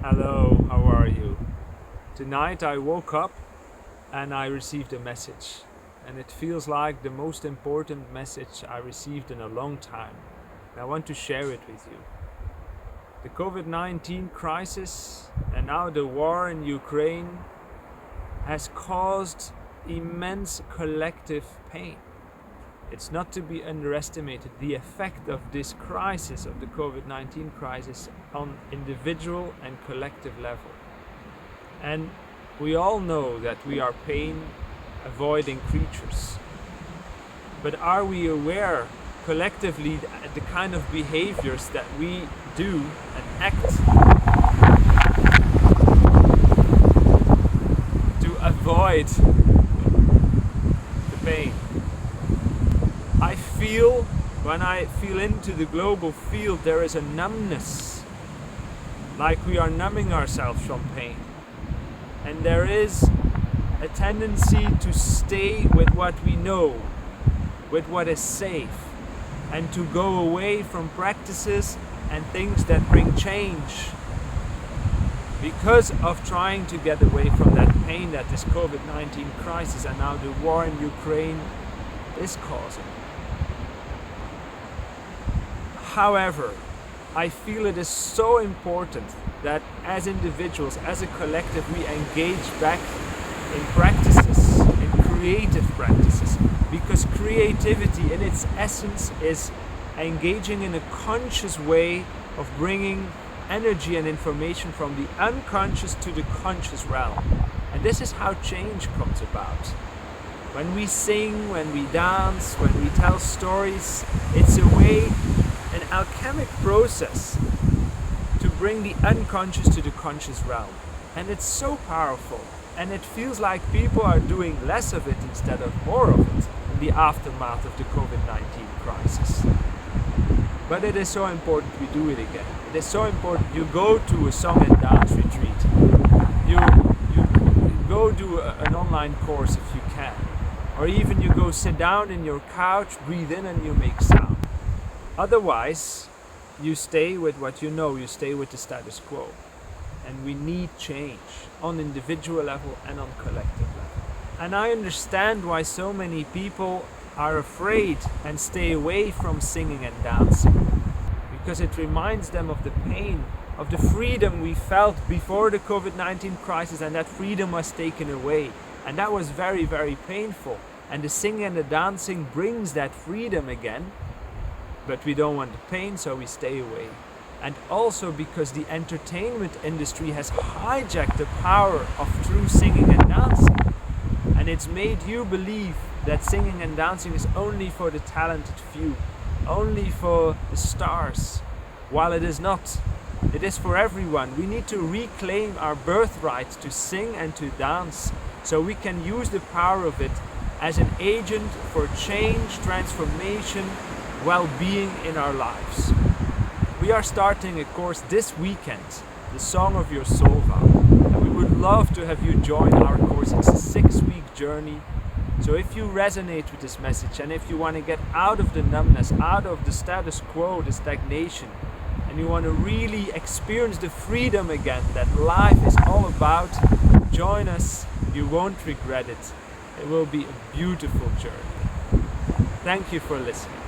Hello, how are you? Tonight I woke up and I received a message, and it feels like the most important message I received in a long time. And I want to share it with you. The COVID-19 crisis and now the war in Ukraine has caused immense collective pain. It's not to be underestimated, the effect of this crisis, of the COVID-19 crisis, on individual and collective level. And we all know that we are pain-avoiding creatures. But are we aware collectively the kind of behaviors that we do and act to avoid the pain? When I feel into the global field, there is a numbness, like we are numbing ourselves from pain. And there is a tendency to stay with what we know, with what is safe, and to go away from practices and things that bring change, because of trying to get away from that pain that this COVID-19 crisis and now the war in Ukraine is causing. However, I feel it is so important that as individuals, as a collective, we engage back in practices, in creative practices, because creativity in its essence is engaging in a conscious way of bringing energy and information from the unconscious to the conscious realm. And this is how change comes about. When we sing, when we dance, when we tell stories, it's a way, an alchemic process to bring the unconscious to the conscious realm. And it's so powerful. And it feels like people are doing less of it instead of more of it in the aftermath of the COVID-19 crisis. But it is so important we do it again. It is so important you go to a song and dance retreat. You go do an online course if you can. Or even you go sit down in your couch, breathe in and you make sound. Otherwise, you stay with what you know, you stay with the status quo. And we need change on individual level and on collective level. And I understand why so many people are afraid and stay away from singing and dancing. Because it reminds them of the pain, of the freedom we felt before the COVID-19 crisis, and that freedom was taken away. And that was very, very painful. And the singing and the dancing brings that freedom again. But we don't want the pain, so we stay away. And also because the entertainment industry has hijacked the power of true singing and dancing. And it's made you believe that singing and dancing is only for the talented few, only for the stars, while it is not. It is for everyone. We need to reclaim our birthright to sing and to dance, so we can use the power of it as an agent for change, transformation, well-being in our lives. We are starting a course this weekend, the Song of Your Soul Vow, and we would love to have you join our course. It's a 6-week journey. So if you resonate with this message, and if you want to get out of the numbness, out of the status quo, the stagnation, and you want to really experience the freedom again that life is all about, join us. You won't regret it. It will be a beautiful journey. Thank you for listening.